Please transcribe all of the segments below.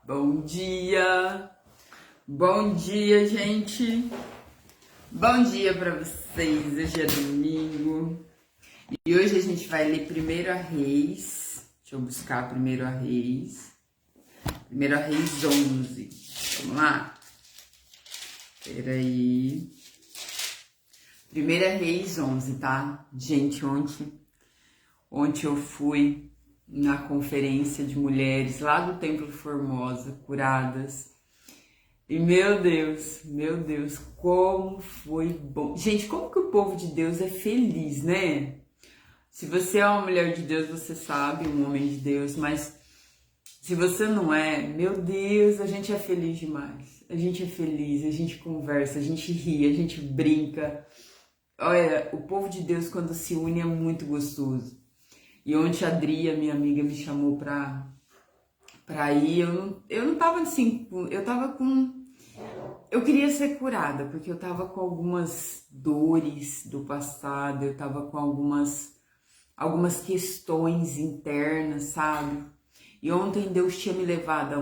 Bom dia! Bom dia, gente! Bom dia para vocês! Hoje é domingo e hoje a gente vai ler 1 Reis. Deixa eu buscar 1 Reis. 1 Reis 11. Vamos lá? Peraí. 1 Reis 11, tá? Gente, ontem eu fui na conferência de mulheres lá do Templo Formosa, curadas. E meu Deus, como foi bom. Gente, como que o povo de Deus é feliz, né? Se você é uma mulher de Deus, você sabe, um homem de Deus, mas se você não é, meu Deus, a gente é feliz demais. A gente é feliz, a gente conversa, a gente ri, a gente brinca. Olha, o povo de Deus quando se une é muito gostoso. E ontem a Adria, minha amiga, me chamou pra ir. Eu não tava assim, eu queria ser curada, porque eu tava com algumas dores do passado, eu tava com algumas questões internas, sabe? E ontem Deus tinha me levado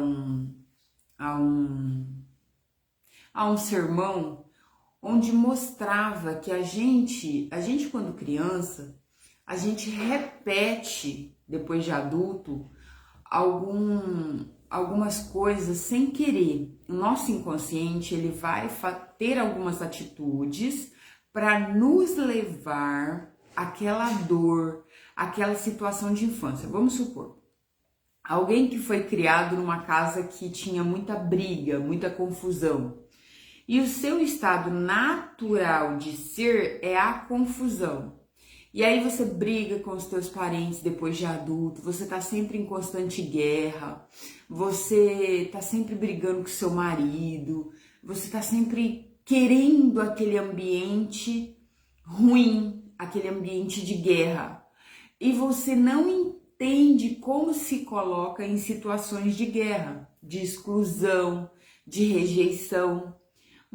a um sermão onde mostrava que a gente quando criança, a gente repete, depois de adulto, algumas coisas sem querer. O nosso inconsciente, ele vai ter algumas atitudes para nos levar àquela dor, àquela situação de infância. Vamos supor, alguém que foi criado numa casa que tinha muita briga, muita confusão. E o seu estado natural de ser é a confusão. E aí você briga com os teus parentes depois de adulto, você tá sempre em constante guerra, você tá sempre brigando com seu marido, você tá sempre querendo aquele ambiente ruim, aquele ambiente de guerra. E você não entende como se coloca em situações de guerra, de exclusão, de rejeição.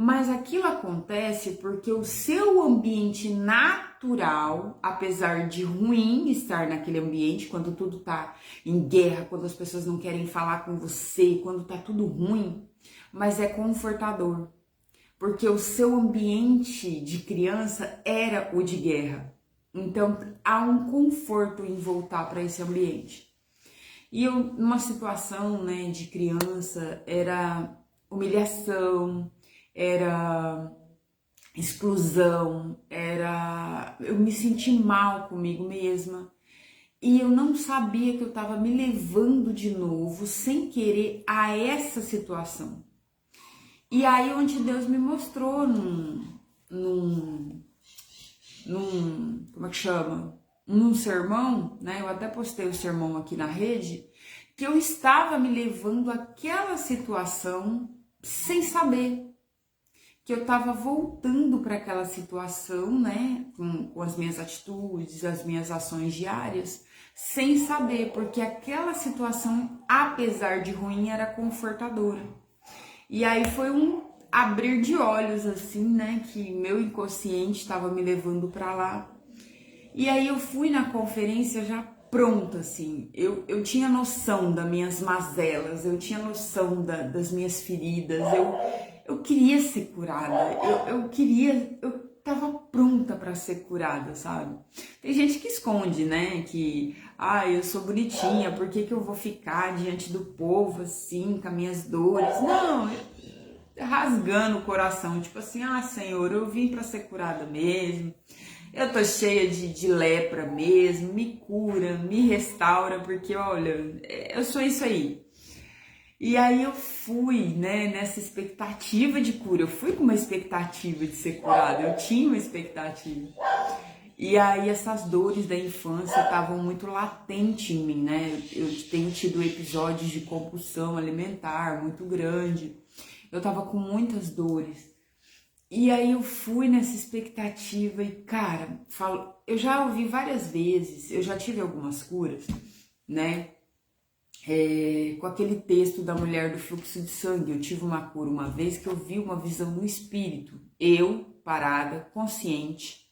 Mas aquilo acontece porque o seu ambiente natural, apesar de ruim estar naquele ambiente, quando tudo tá em guerra, quando as pessoas não querem falar com você, quando tá tudo ruim, mas é confortador. Porque o seu ambiente de criança era o de guerra. Então há um conforto em voltar para esse ambiente. E eu, numa situação, né, de criança, era humilhação, era exclusão, eu me senti mal comigo mesma e eu não sabia que eu estava me levando de novo, sem querer, a essa situação. E aí onde Deus me mostrou como é que chama? Num sermão, né? Eu até postei o sermão aqui na rede, que eu estava me levando àquela situação sem saber. Que eu estava voltando para aquela situação, né, com as minhas atitudes, as minhas ações diárias, sem saber, porque aquela situação, apesar de ruim, era confortadora. E aí foi um abrir de olhos, assim, né, que meu inconsciente estava me levando para lá. E aí eu fui na conferência já pronta, assim, eu tinha noção das minhas mazelas, eu tinha noção das minhas feridas, eu queria ser curada, eu tava pronta para ser curada, sabe? Tem gente que esconde, né, que, eu sou bonitinha, por que eu vou ficar diante do povo, assim, com as minhas dores? Não, rasgando o coração, tipo assim, Senhor, eu vim para ser curada mesmo, eu tô cheia de lepra mesmo, me cura, me restaura, porque olha, eu sou isso aí. E aí eu fui, né, nessa expectativa de cura, eu fui com uma expectativa de ser curada, eu tinha uma expectativa. E aí essas dores da infância estavam muito latentes em mim, né, eu tenho tido episódios de compulsão alimentar muito grande, eu tava com muitas dores. E aí eu fui nessa expectativa e, cara, eu já ouvi várias vezes, eu já tive algumas curas, né? Com aquele texto da mulher do fluxo de sangue, eu tive uma cura uma vez que eu vi uma visão no espírito. Eu, parada, consciente,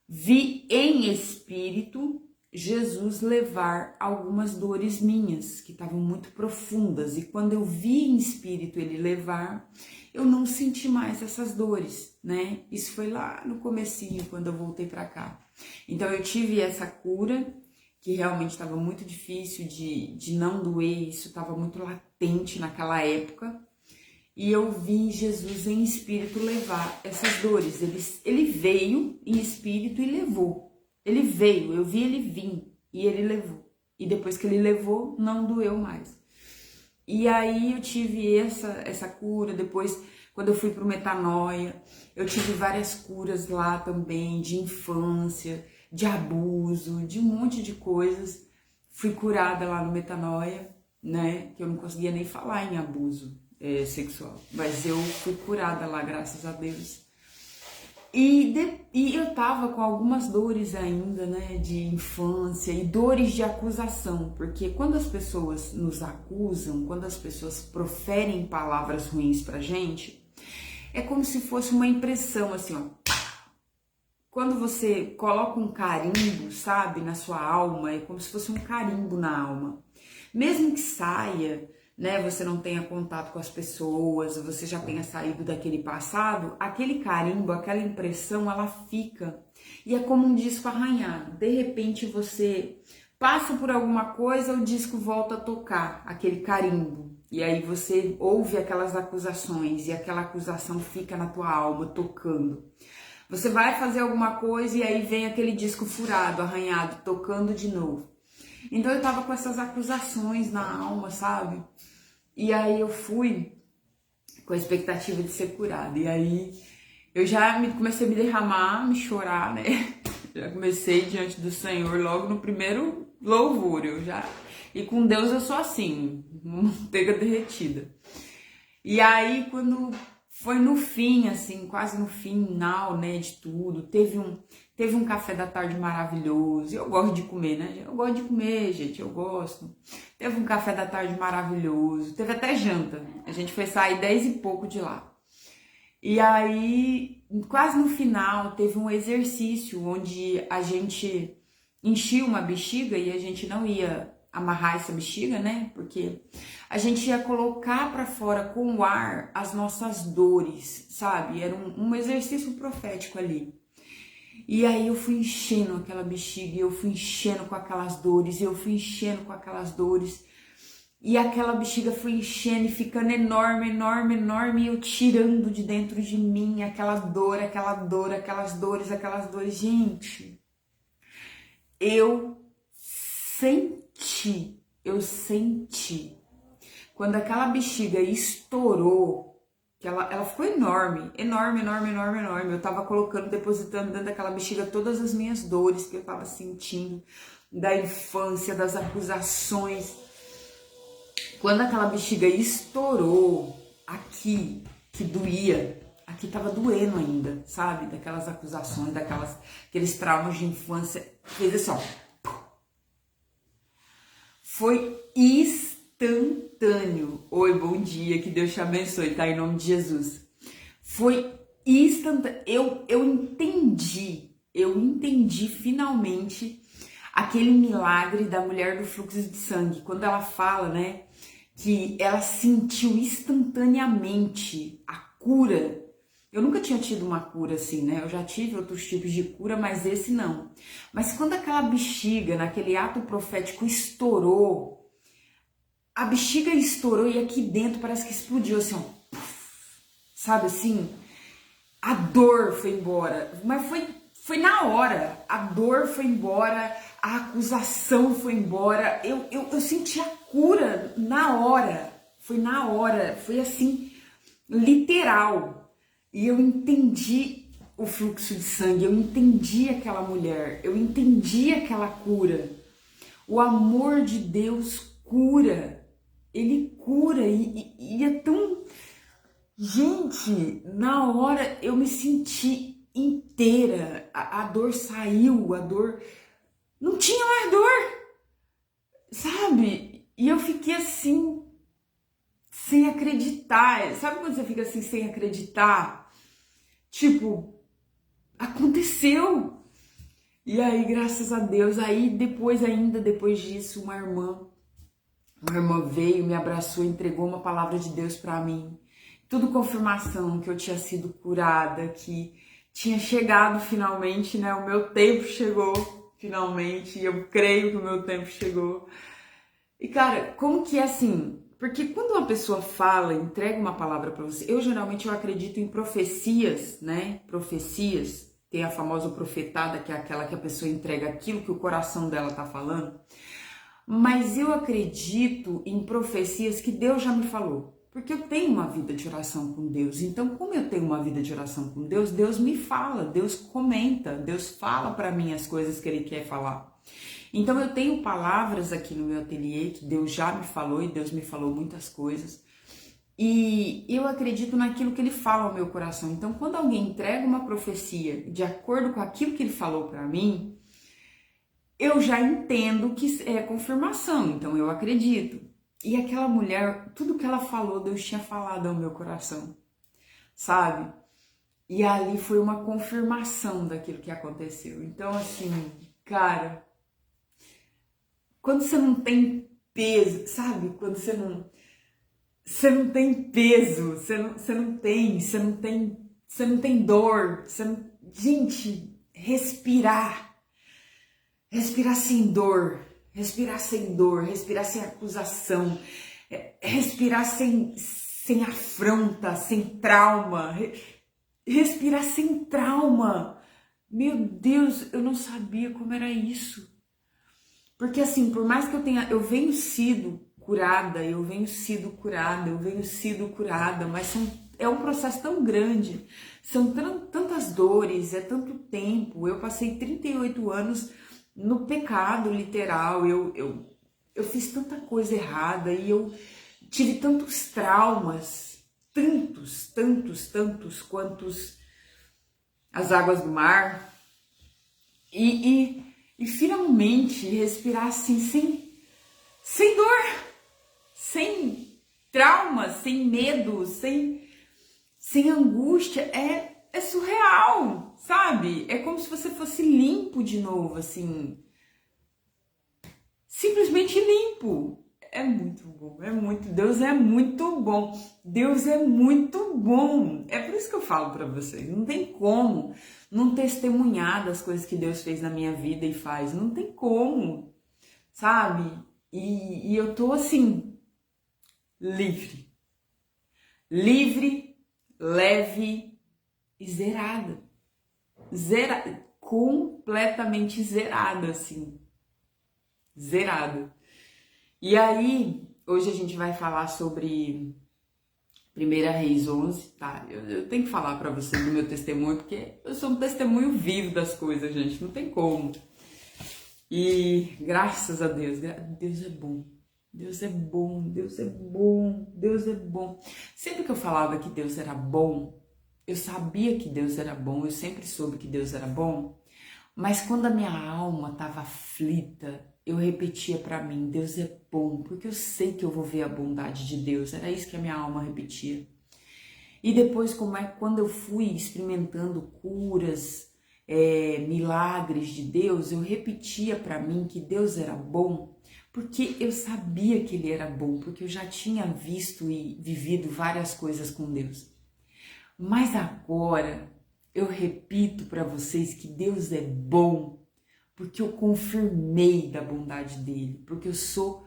vi em espírito Jesus levar algumas dores minhas, que estavam muito profundas, e quando eu vi em espírito ele levar, eu não senti mais essas dores, né? Isso foi lá no comecinho, quando eu voltei para cá. Então eu tive essa cura, que realmente estava muito difícil de não doer, isso estava muito latente naquela época, e eu vi Jesus em espírito levar essas dores. Ele veio em espírito e levou. Ele veio, eu vi ele vir e ele levou. E depois que ele levou, não doeu mais. E aí eu tive essa cura. Depois, quando eu fui pro Metanoia, eu tive várias curas lá também, de infância, de abuso, de um monte de coisas. Fui curada lá no Metanoia, né? Que eu não conseguia nem falar em abuso sexual. Mas eu fui curada lá, graças a Deus. E eu tava com algumas dores ainda, né, de infância e dores de acusação, porque quando as pessoas nos acusam, quando as pessoas proferem palavras ruins pra gente, é como se fosse uma impressão, assim, ó. Quando você coloca um carimbo, sabe, na sua alma, é como se fosse um carimbo na alma. Mesmo que saia, né, você não tenha contato com as pessoas, você já tenha saído daquele passado, aquele carimbo, aquela impressão, ela fica. E é como um disco arranhado. De repente você passa por alguma coisa, o disco volta a tocar, aquele carimbo. E aí você ouve aquelas acusações e aquela acusação fica na tua alma, tocando. Você vai fazer alguma coisa e aí vem aquele disco furado, arranhado, tocando de novo. Então eu tava com essas acusações na alma, sabe? E aí eu fui com a expectativa de ser curada. E aí eu já comecei a me derramar, me chorar, né? Já comecei diante do Senhor logo no primeiro louvor. E com Deus eu sou assim, manteiga derretida. E aí quando foi no fim, assim, quase no final, né, de tudo, teve um café da tarde maravilhoso. Eu gosto de comer, né? Eu gosto de comer, gente, eu gosto. Teve um café da tarde maravilhoso, teve até janta. A gente foi sair 10 e pouco de lá. E aí, quase no final, teve um exercício onde a gente enchia uma bexiga e a gente não ia amarrar essa bexiga, né? Porque a gente ia colocar para fora com o ar as nossas dores, sabe? Era um exercício profético ali. E aí eu fui enchendo aquela bexiga, eu fui enchendo com aquelas dores, eu fui enchendo com aquelas dores. E aquela bexiga foi enchendo e ficando enorme, enorme, enorme, e eu tirando de dentro de mim aquela dor, aquelas dores. Gente, eu senti. Quando aquela bexiga estourou, que ela ficou enorme. Eu tava depositando dentro daquela bexiga todas as minhas dores que eu tava sentindo, da infância, das acusações. Quando aquela bexiga estourou, aqui, que doía, aqui tava doendo ainda, sabe? Daquelas acusações, aqueles traumas de infância, fez assim, ó. Foi instantâneo. Oi, bom dia, que Deus te abençoe, tá? Em nome de Jesus. Foi instantâneo. Eu entendi finalmente aquele milagre da mulher do fluxo de sangue. Quando ela fala, né, que ela sentiu instantaneamente a cura. Eu nunca tinha tido uma cura assim, né? Eu já tive outros tipos de cura, mas esse não. Mas quando aquela bexiga, naquele ato profético, estourou, a bexiga estourou e aqui dentro parece que explodiu assim, ó. Sabe assim? A dor foi embora, mas foi na hora. A dor foi embora, a acusação foi embora. Eu senti a cura na hora. Foi na hora, foi assim, literal. E eu entendi o fluxo de sangue, eu entendi aquela mulher, eu entendi aquela cura. O amor de Deus cura, ele cura e é tão... Gente, na hora eu me senti inteira, a dor saiu, a dor... Não tinha mais dor, sabe? E eu fiquei assim, sem acreditar. Sabe quando você fica assim, sem acreditar? Tipo, aconteceu. E aí, graças a Deus, aí depois disso, uma irmã veio, me abraçou, entregou uma palavra de Deus para mim. Tudo confirmação que eu tinha sido curada, que tinha chegado finalmente, né? O meu tempo chegou finalmente, e eu creio que o meu tempo chegou. E cara, como que é assim? Porque quando uma pessoa fala, entrega uma palavra para você, eu acredito em profecias, né? Profecias. Tem a famosa profetada, que é aquela que a pessoa entrega aquilo que o coração dela tá falando. Mas eu acredito em profecias que Deus já me falou. Porque eu tenho uma vida de oração com Deus. Então, como eu tenho uma vida de oração com Deus, Deus me fala, Deus comenta, Deus fala para mim as coisas que Ele quer falar. Então, eu tenho palavras aqui no meu ateliê que Deus já me falou e Deus me falou muitas coisas. E eu acredito naquilo que Ele fala ao meu coração. Então, quando alguém entrega uma profecia de acordo com aquilo que Ele falou para mim, eu já entendo que é confirmação, então eu acredito. E aquela mulher, tudo que ela falou, Deus tinha falado ao meu coração, sabe? E ali foi uma confirmação daquilo que aconteceu. Então, assim, cara, quando você não tem peso, sabe? Quando você não tem peso, você não tem dor, gente, respirar sem dor, respirar sem acusação, respirar sem afronta, sem trauma, respirar sem trauma. Meu Deus, eu não sabia como era isso. Porque assim, por mais que eu venho sido curada, mas é um processo tão grande, são tantas dores, é tanto tempo. Eu passei 38 anos no pecado literal, eu fiz tanta coisa errada e eu tive tantos traumas, tantos quantos as águas do mar, e finalmente respirar assim, sem dor, sem trauma, sem medo, sem angústia, é surreal, sabe? É como se você fosse limpo de novo, assim, simplesmente limpo. É muito bom, Deus é muito bom, Deus é muito bom. É por isso que eu falo pra vocês, não tem como não testemunhar das coisas que Deus fez na minha vida e faz, não tem como, sabe? E eu tô assim, livre, leve e zerada, completamente zerada, assim, zerada. E aí, hoje a gente vai falar sobre 1 Reis 11, tá? Eu tenho que falar pra vocês do meu testemunho, porque eu sou um testemunho vivo das coisas, gente, não tem como. E graças a Deus, Deus é bom. Deus é bom, Deus é bom, Deus é bom. Sempre que eu falava que Deus era bom, eu sabia que Deus era bom, eu sempre soube que Deus era bom, mas quando a minha alma estava aflita, eu repetia para mim, Deus é bom, porque eu sei que eu vou ver a bondade de Deus. Era isso que a minha alma repetia. E depois, quando eu fui experimentando curas, milagres de Deus, eu repetia para mim que Deus era bom, porque eu sabia que Ele era bom, porque eu já tinha visto e vivido várias coisas com Deus. Mas agora eu repito para vocês que Deus é bom, porque eu confirmei da bondade dele, porque eu sou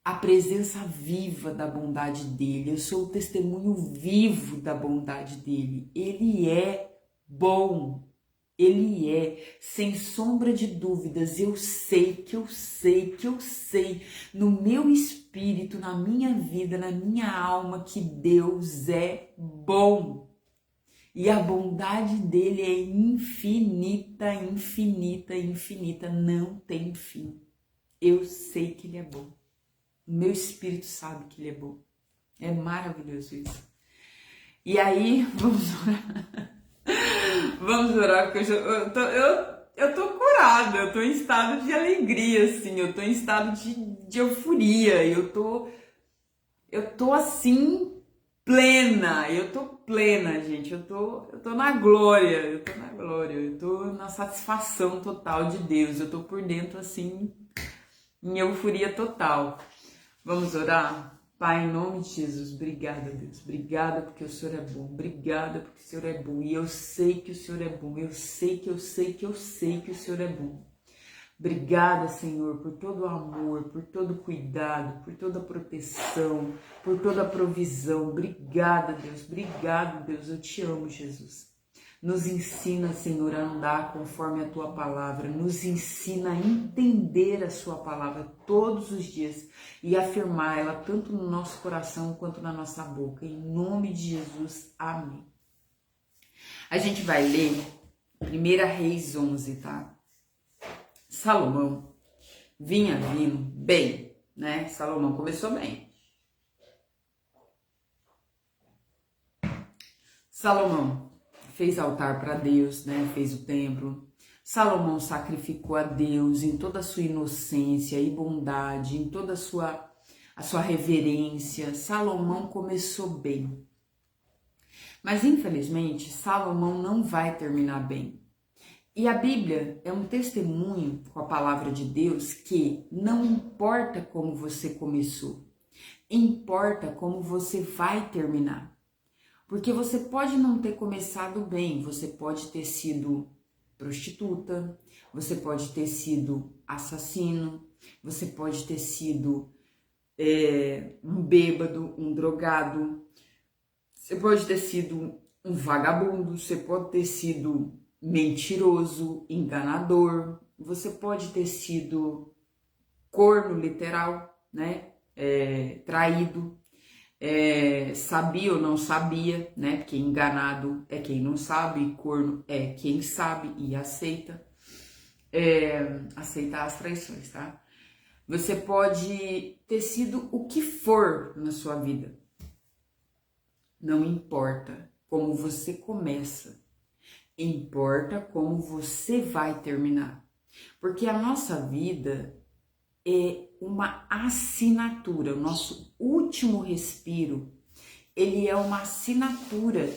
a presença viva da bondade dele, eu sou o testemunho vivo da bondade dele. Ele é bom, ele é, sem sombra de dúvidas. Eu sei, no meu espírito, na minha vida, na minha alma, que Deus é bom. E a bondade dele é infinita, não tem fim. Eu sei que ele é bom. O meu espírito sabe que ele é bom. É maravilhoso isso. E aí, vamos orar. Vamos orar, porque eu tô curada, eu tô em estado de alegria, assim, eu tô em estado de euforia, eu tô assim, plena, plena, gente. Eu tô na glória, eu tô na satisfação total de Deus. Eu tô por dentro assim, em euforia total. Vamos orar? Pai, em nome de Jesus, obrigada, Deus. Obrigada porque o Senhor é bom. Obrigada porque o Senhor é bom. E eu sei que o Senhor é bom. Eu sei que o Senhor é bom. Obrigada, Senhor, por todo o amor, por todo o cuidado, por toda a proteção, por toda a provisão. Obrigada, Deus. Obrigado, Deus. Eu te amo, Jesus. Nos ensina, Senhor, a andar conforme a Tua palavra. Nos ensina a entender a Sua palavra todos os dias e afirmar ela tanto no nosso coração quanto na nossa boca. Em nome de Jesus, amém. A gente vai ler 1 Reis 11, tá? Salomão vinha vindo bem, né? Salomão começou bem. Salomão fez altar para Deus, né? Fez o templo. Salomão sacrificou a Deus em toda a sua inocência e bondade, em toda a sua reverência. Salomão começou bem. Mas infelizmente, Salomão não vai terminar bem. E a Bíblia é um testemunho com a palavra de Deus que não importa como você começou, importa como você vai terminar. Porque você pode não ter começado bem, você pode ter sido prostituta, você pode ter sido assassino, você pode ter sido um bêbado, um drogado, você pode ter sido um vagabundo, você pode ter sido mentiroso, enganador, você pode ter sido corno literal, né? Traído, sabia ou não sabia, né? Porque enganado é quem não sabe, e corno é quem sabe e aceita, aceitar as traições, tá? Você pode ter sido o que for na sua vida, não importa como você começa. Importa como você vai terminar, porque a nossa vida é uma assinatura, o nosso último respiro, ele é uma assinatura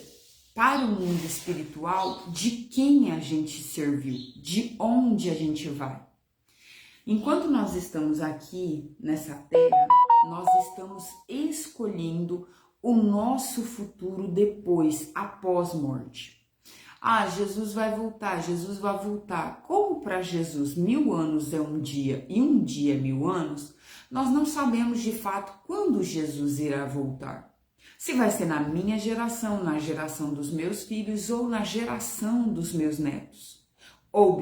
para o mundo espiritual de quem a gente serviu, de onde a gente vai. Enquanto nós estamos aqui nessa terra, nós estamos escolhendo o nosso futuro depois, após morte. Ah, Jesus vai voltar, Jesus vai voltar. Como para Jesus 1000 anos é um dia e um dia é 1000 anos, nós não sabemos de fato quando Jesus irá voltar. Se vai ser na minha geração, na geração dos meus filhos ou na geração dos meus netos ou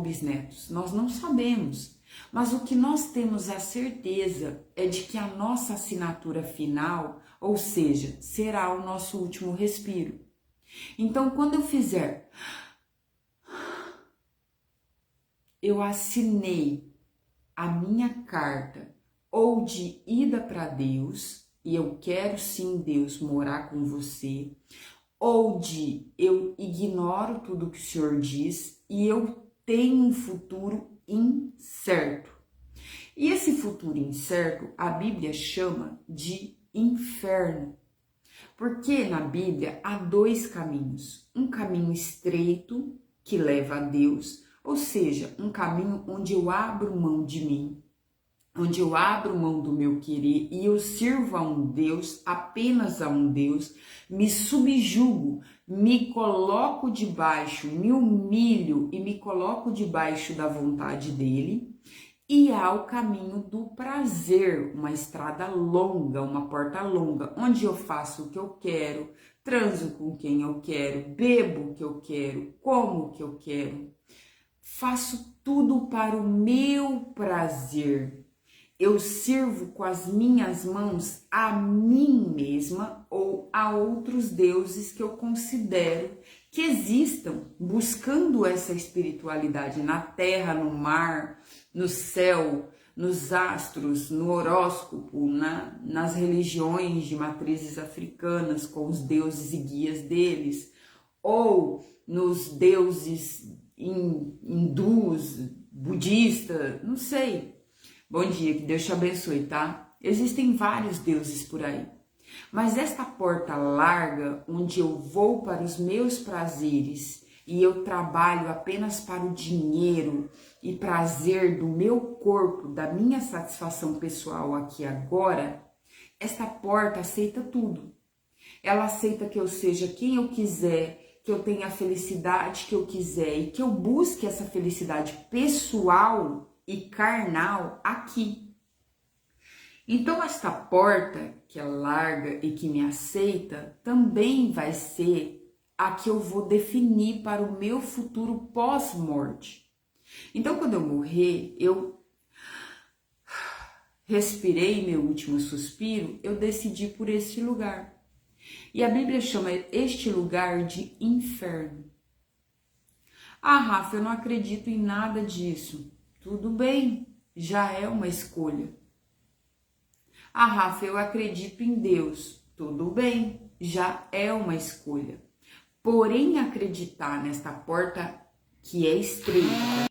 bisnetos, nós não sabemos. Mas o que nós temos a certeza é de que a nossa assinatura final, ou seja, será o nosso último respiro. Então, quando eu fizer, eu assinei a minha carta ou de ida para Deus, e eu quero sim, Deus, morar com você, ou de eu ignoro tudo que o Senhor diz e eu tenho um futuro incerto. E esse futuro incerto, a Bíblia chama de inferno. Porque na Bíblia há dois caminhos, um caminho estreito que leva a Deus, ou seja, um caminho onde eu abro mão de mim, onde eu abro mão do meu querer e eu sirvo a um Deus, apenas a um Deus, me subjugo, me coloco debaixo, me humilho e me coloco debaixo da vontade dele. E há o caminho do prazer, uma estrada longa, uma porta longa, onde eu faço o que eu quero, transo com quem eu quero, bebo o que eu quero, como o que eu quero. Faço tudo para o meu prazer. Eu sirvo com as minhas mãos a mim mesma ou a outros deuses que eu considero que existam, buscando essa espiritualidade na terra, no mar, no céu, nos astros, no horóscopo, nas religiões de matrizes africanas, com os deuses e guias deles, ou nos deuses hindus, budistas, não sei. Bom dia, que Deus te abençoe, tá? Existem vários deuses por aí. Mas esta porta larga, onde eu vou para os meus prazeres e eu trabalho apenas para o dinheiro e prazer do meu corpo, da minha satisfação pessoal aqui agora, esta porta aceita tudo. Ela aceita que eu seja quem eu quiser, que eu tenha a felicidade que eu quiser e que eu busque essa felicidade pessoal e carnal aqui. Então, esta porta que é larga e que me aceita também vai ser a que eu vou definir para o meu futuro pós-morte. Então, quando eu morrer, eu respirei meu último suspiro, eu decidi por este lugar. E a Bíblia chama este lugar de inferno. Ah, Rafa, eu não acredito em nada disso. Tudo bem, já é uma escolha. Ah, Rafa, eu acredito em Deus. Tudo bem, já é uma escolha. Porém, acreditar nesta porta que é estreita,